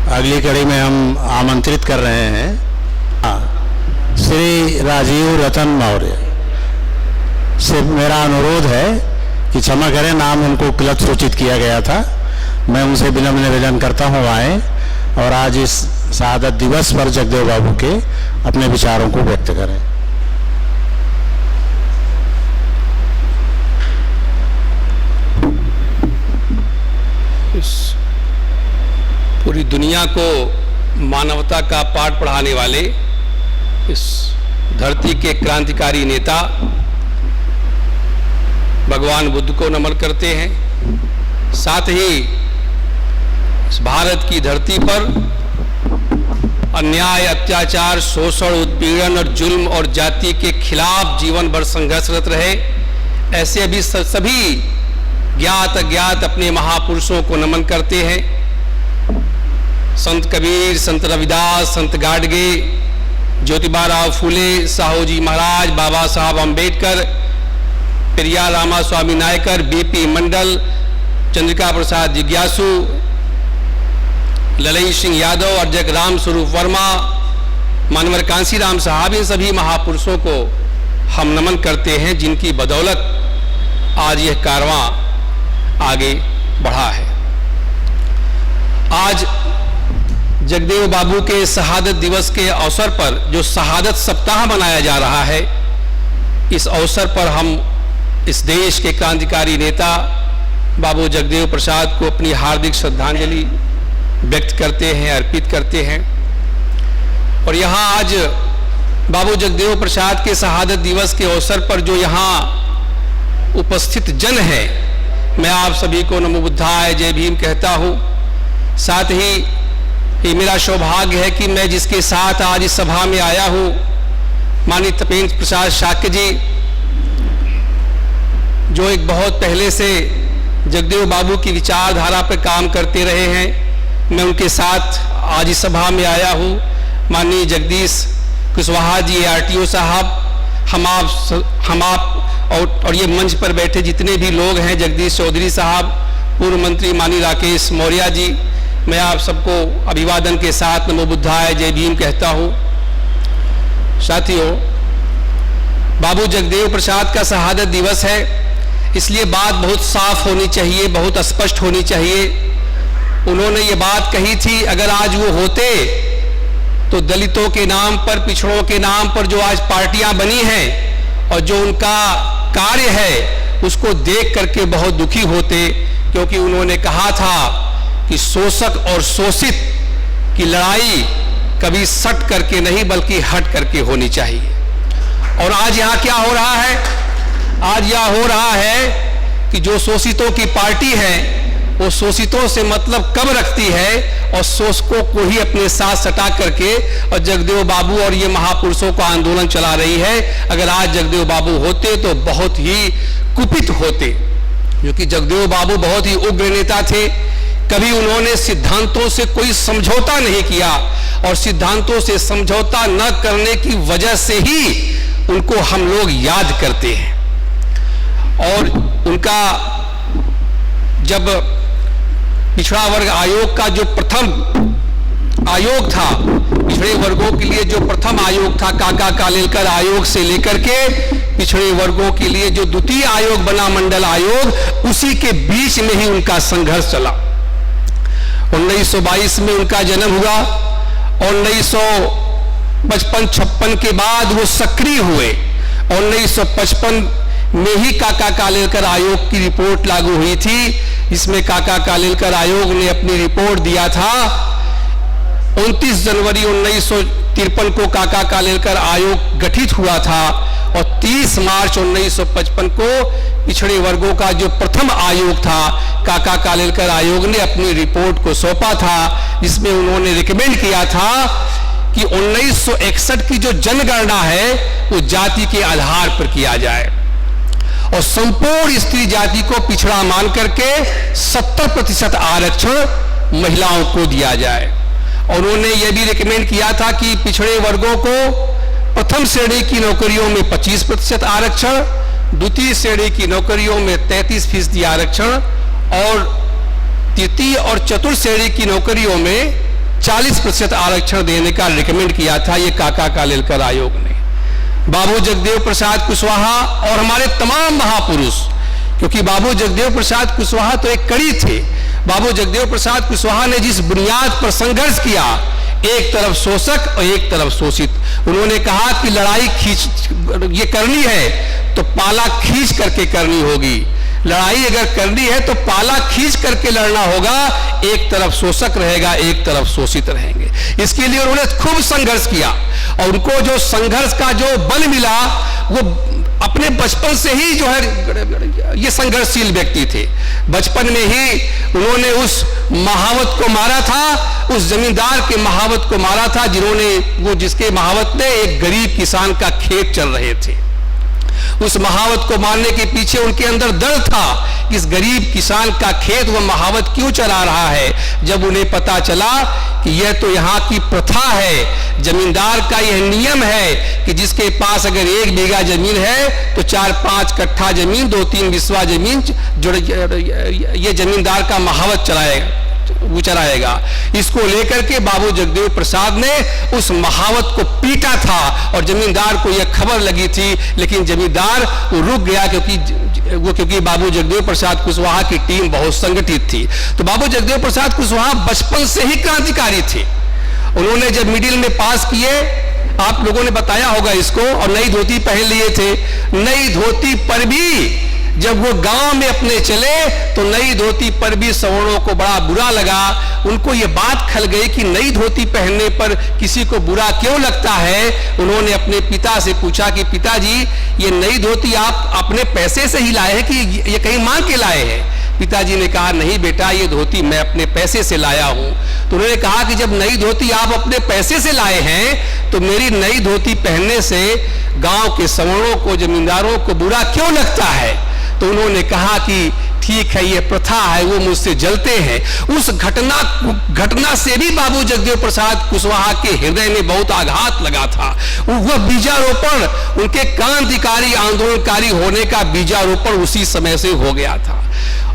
अगली कड़ी में हम आमंत्रित कर रहे हैं श्री राजीव रतन मौर्य से। मेरा अनुरोध है कि क्षमा करें, नाम उनको गलत सूचित किया गया था। मैं उनसे विनम्र निवेदन करता हूँ आए और आज इस शहादत दिवस पर जगदेव बाबू के अपने विचारों को व्यक्त करें। पूरी दुनिया को मानवता का पाठ पढ़ाने वाले इस धरती के क्रांतिकारी नेता भगवान बुद्ध को नमन करते हैं। साथ ही इस भारत की धरती पर अन्याय, अत्याचार, शोषण, उत्पीड़न और जुल्म और जाति के खिलाफ जीवन भर संघर्षरत रहे ऐसे अभी सभी ज्ञात अज्ञात अपने महापुरुषों को नमन करते हैं। संत कबीर, संत रविदास, संत गाडगे, ज्योतिबा राव फूले, साहूजी महाराज, बाबा साहब अम्बेडकर, पेरियार रामा स्वामी नायकर, बीपी मंडल, चंद्रिका प्रसाद जिज्ञासु, ललई सिंह यादव और जगराम स्वरूप वर्मा, मानवर कांसीराम साहब, इन सभी महापुरुषों को हम नमन करते हैं जिनकी बदौलत आज यह कारवां आगे बढ़ा है। आज जगदेव बाबू के शहादत दिवस के अवसर पर जो शहादत सप्ताह मनाया जा रहा है, इस अवसर पर हम इस देश के क्रांतिकारी नेता बाबू जगदेव प्रसाद को अपनी हार्दिक श्रद्धांजलि व्यक्त करते हैं, अर्पित करते हैं। और यहाँ आज बाबू जगदेव प्रसाद के शहादत दिवस के अवसर पर जो यहाँ उपस्थित जन है, मैं आप सभी को नमो बुद्धाय जय भीम कहता हूँ। साथ ही ये मेरा सौभाग्य है कि मैं जिसके साथ आज इस सभा में आया हूँ, माननीय तपेंद्र प्रसाद शाक्य जी, जो एक बहुत पहले से जगदेव बाबू की विचारधारा पर काम करते रहे हैं, मैं उनके साथ आज इस सभा में आया हूँ। माननीय जगदीश कुशवाहा जी आरटीओ साहब, हम आप और ये मंच पर बैठे जितने भी लोग हैं, जगदीश चौधरी साहब, पूर्व मंत्री माननीय राकेश मौर्य जी, मैं आप सबको अभिवादन के साथ नमो बुद्धाय जय भीम कहता हूँ। साथियों, बाबू जगदेव प्रसाद का शहादत दिवस है, इसलिए बात बहुत साफ होनी चाहिए, बहुत स्पष्ट होनी चाहिए। उन्होंने ये बात कही थी, अगर आज वो होते तो दलितों के नाम पर, पिछड़ों के नाम पर जो आज पार्टियां बनी हैं और जो उनका कार्य है उसको देख करके बहुत दुखी होते, क्योंकि उन्होंने कहा था कि शोषक और शोषित की लड़ाई कभी सट करके नहीं बल्कि हट करके होनी चाहिए। और आज यहाँ क्या हो रहा है? आज यह हो रहा है कि जो शोषितों की पार्टी है वो शोषितों से मतलब कब रखती है और शोषकों को ही अपने साथ सटा करके और जगदेव बाबू और ये महापुरुषों का आंदोलन चला रही है। अगर आज जगदेव बाबू होते तो बहुत ही कुपित होते, क्योंकि जगदेव बाबू बहुत ही उग्र नेता थे। कभी उन्होंने सिद्धांतों से कोई समझौता नहीं किया और सिद्धांतों से समझौता न करने की वजह से ही उनको हम लोग याद करते हैं। और उनका जब पिछड़ा वर्ग आयोग का जो प्रथम आयोग था, पिछड़े वर्गों के लिए जो प्रथम आयोग था, काका कालेलकर आयोग से लेकर के पिछड़े वर्गों के लिए जो द्वितीय आयोग बना, मंडल आयोग, उसी के बीच में ही उनका संघर्ष चला। 1922 में उनका जन्म हुआ और 1955-56 के बाद वो सक्रिय हुए। 1955 में ही काका कालेलकर आयोग की रिपोर्ट लागू हुई थी, जिसमें काका कालेलकर आयोग ने अपनी रिपोर्ट दिया था। 29 जनवरी 1953 को काका कालेलकर आयोग गठित हुआ था और 30 मार्च 1955 को पिछड़े वर्गों का जो प्रथम आयोग था, काका कालेलकर आयोग ने अपनी रिपोर्ट को सौंपा था, जिसमें उन्होंने रिकमेंड किया था कि 1961 की जो जनगणना है वो जाति के आधार पर किया जाए और संपूर्ण स्त्री जाति को पिछड़ा मान करके 70% आरक्षण महिलाओं को दिया जाए। और उन्होंने यह भी रिकमेंड किया था कि पिछड़े वर्गों को प्रथम श्रेणी की नौकरियों में 25% आरक्षण, द्वितीय श्रेणी की नौकरियों में 33% आरक्षण और तृतीय और चतुर्थ श्रेणी की नौकरियों में 40% आरक्षण देने का रिकमेंड किया था ये काका कालेलकर आयोग ने। बाबू जगदेव प्रसाद कुशवाहा और हमारे तमाम महापुरुष, क्योंकि बाबू जगदेव प्रसाद कुशवाहा तो एक कड़ी थे। बाबू जगदेव प्रसाद कुशवाहा ने जिस बुनियाद पर संघर्ष किया, एक तरफ शोषक और एक तरफ शोषित, उन्होंने कहा कि लड़ाई ये करनी है तो पाला खींच करके करनी होगी। लड़ाई अगर करनी है तो पाला खींच करके लड़ना होगा। एक तरफ शोषक रहेगा, एक तरफ शोषित रहेंगे। इसके लिए उन्होंने खूब संघर्ष किया और उनको जो संघर्ष का जो बल मिला, वो अपने बचपन से ही जो है ये संघर्षशील व्यक्ति थे। बचपन में ही उन्होंने उस महावत को मारा था, उस जमींदार के महावत को मारा था जिसके महावत में एक गरीब किसान का खेत चल रहे थे। उस महावत को मारने के पीछे उनके अंदर डर था कि इस गरीब किसान का खेत वह महावत क्यों चला रहा है। जब उन्हें पता चला कि यह तो यहाँ की प्रथा है, जमींदार का यह नियम है कि जिसके पास अगर 1 बीघा जमीन है तो 4-5 कट्ठा जमीन, 2-3 बिस्वा जमीन ये जमींदार का महावत चलाएगा। इसको लेकर के बाबू जगदेव प्रसाद ने उस महावत को पीटा था और जमींदार को यह खबर लगी थी, लेकिन जमींदार वो रुक गया क्योंकि बाबू जगदेव प्रसाद कुशवाहा की टीम बहुत संगठित थी। तो बाबू जगदेव प्रसाद कुशवाहा बचपन से ही क्रांतिकारी थे। उन्होंने जब मिडिल में पास किए, आप लोगों ने बताया होगा इसको, और नई धोती पहन लिए थे। नई धोती पर भी जब वो गांव में अपने चले तो नई धोती पर भी सवर्णों को बड़ा बुरा लगा। उनको ये बात खल गई कि नई धोती पहनने पर किसी को बुरा क्यों लगता है। उन्होंने अपने पिता से पूछा कि पिताजी, ये नई धोती आप अपने पैसे से ही लाए हैं कि ये कहीं मांग के लाए हैं। पिताजी ने कहा, नहीं बेटा, ये धोती मैं अपने पैसे से लाया हूं। तो उन्होंने कहा कि जब नई धोती आप अपने पैसे से लाए हैं तो मेरी नई धोती पहनने से गांव के सवर्णों को, जमींदारों को बुरा क्यों लगता है। तो उन्होंने कहा कि ठीक है, ये प्रथा है, वो मुझसे जलते हैं। उस घटना से भी बाबू जगदेव प्रसाद कुशवाहा के हृदय में बहुत आघात लगा था। वह बीजारोपण, उनके क्रांतिकारी आंदोलनकारी होने का बीजारोपण उसी समय से हो गया था।